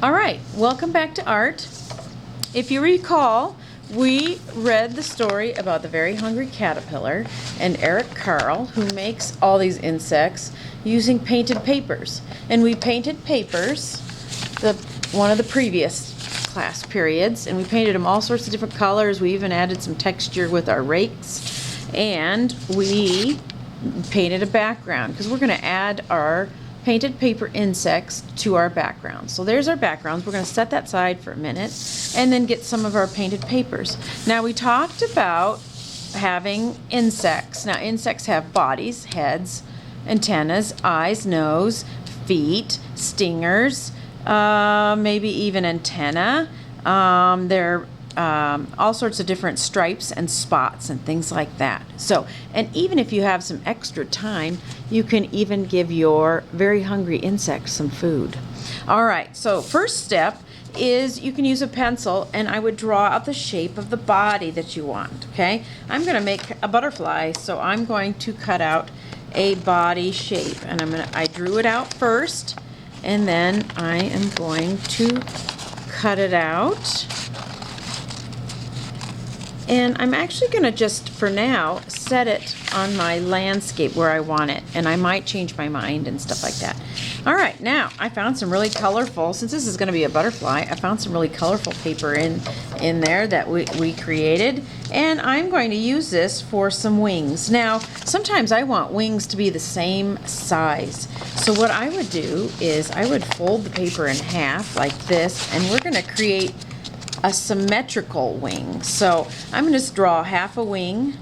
All right, welcome back to art. If you recall, we read the story about the very hungry caterpillar and Eric Carle, who makes all these insects using painted papers. And we painted papers, one of the previous class periods, and we painted them all sorts of different colors. We even added some texture with our rakes, and we painted a background because we're going to add our painted paper insects to our background. So there's our backgrounds. We're going to set that aside for a minute and then get some of our painted papers. Now we talked about having insects. Now insects have bodies, heads, antennas, eyes, nose, feet, stingers, maybe even antenna. They're all sorts of different stripes and spots and things like that. So, and even if you have some extra time, you can even give your very hungry insects some food. All right, so first step is you can use a pencil, and I would draw out the shape of the body that you want, okay? I'm going to make a butterfly, so I'm going to cut out a body shape, and I drew it out first, and then I am going to cut it out. And I'm actually going to just, for now, set it on my landscape where I want it. And I might change my mind and stuff like that. All right, now I found some really colorful, since this is going to be a butterfly, I found some really colorful paper in there that we created. And I'm going to use this for some wings. Now, sometimes I want wings to be the same size. So what I would do is I would fold the paper in half like this, and we're going to create a symmetrical wing. So I'm going to just draw half a wing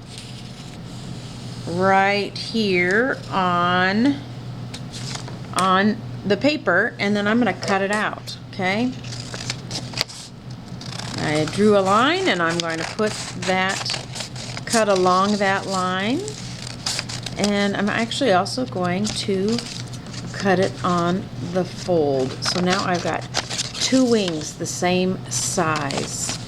right here on the paper, and then I'm going to cut it out, okay? I drew a line, and I'm going to put that, cut along that line, and I'm actually also going to cut it on the fold. So now I've got two wings the same size.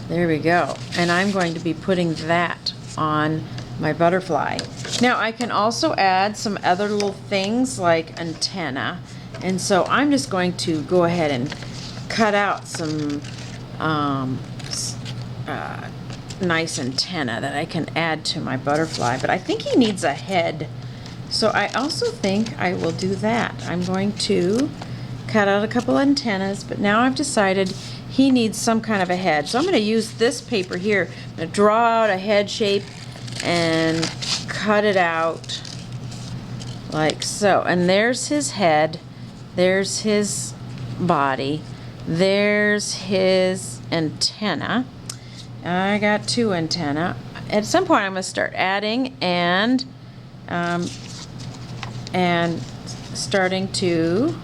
There we go. And I'm going to be putting that on my butterfly. Now I can also add some other little things like antenna. And so I'm just going to go ahead and cut out some nice antenna that I can add to my butterfly. But I think he needs a head. So I also think I will do that. I'm going to cut out a couple antennas, but now I've decided he needs some kind of a head. So I'm going to use this paper here. I'm going to draw out a head shape and cut it out like so. And there's his head. There's his body. There's his antenna. I got two antenna. At some point I'm going to start adding and starting to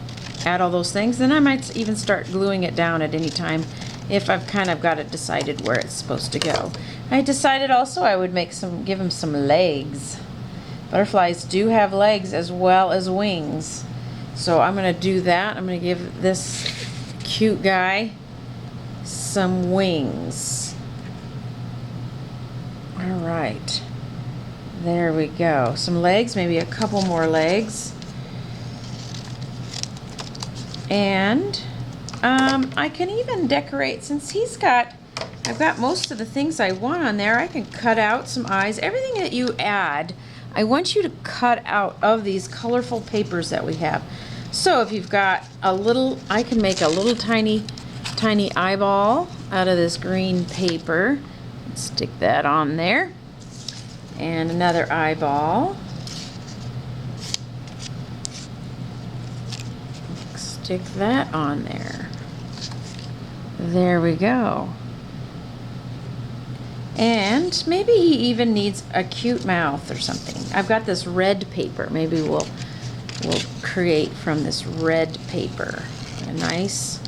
add all those things. Then I might even start gluing it down at any time if I've kind of got it decided where it's supposed to go. I decided also I would give him some legs. Butterflies do have legs as well as wings. So I'm going to do that. I'm going to give this cute guy some wings. All right. There we go. Some legs, maybe a couple more legs. And I can even decorate, since I've got most of the things I want on there, I can cut out some eyes. Everything that you add, I want you to cut out of these colorful papers that we have. So if you've got I can make a little tiny eyeball out of this green paper. Stick that on there. And another eyeball. Stick that on there. There we go. And maybe he even needs a cute mouth or something. I've got this red paper. Maybe we'll create from this red paper a nice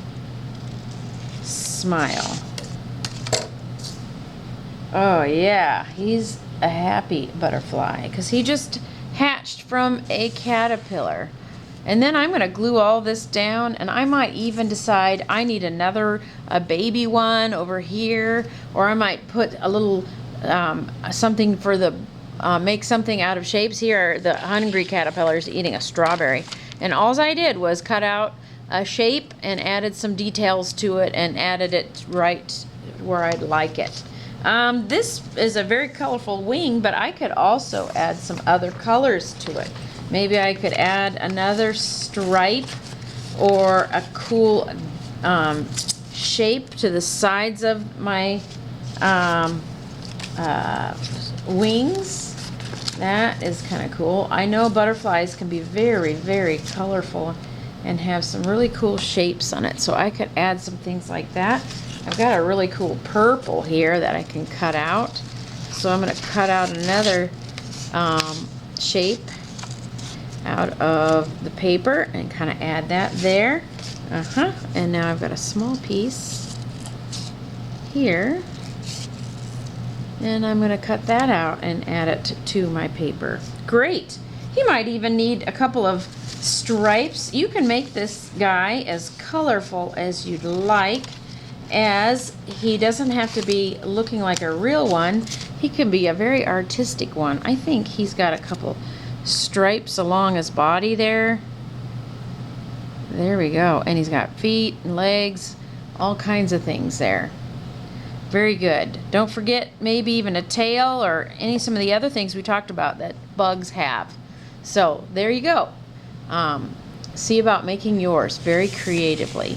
smile. Oh yeah, he's a happy butterfly because he just hatched from a caterpillar. And then I'm going to glue all this down, and I might even decide I need a baby one over here, or I might put a little something for the make something out of shapes. Here the hungry caterpillar is eating a strawberry, and all I did was cut out a shape and added some details to it and added it right where I'd like it. This is a very colorful wing, but I could also add some other colors to it. Maybe I could add another stripe or a cool shape to the sides of my wings. That is kind of cool. I know butterflies can be very, very colorful and have some really cool shapes on it, so I could add some things like that. I've got a really cool purple here that I can cut out. So I'm going to cut out another shape out of the paper and kind of add that there. And now I've got a small piece here. And I'm going to cut that out and add it to my paper. Great! You might even need a couple of stripes. You can make this guy as colorful as you'd like, as he doesn't have to be looking like a real one. He can be a very artistic one. I think he's got a couple stripes along his body there. There we go. And he's got feet and legs, all kinds of things there. Very good. Don't forget maybe even a tail or some of the other things we talked about that bugs have. So there you go. See about making yours very creatively.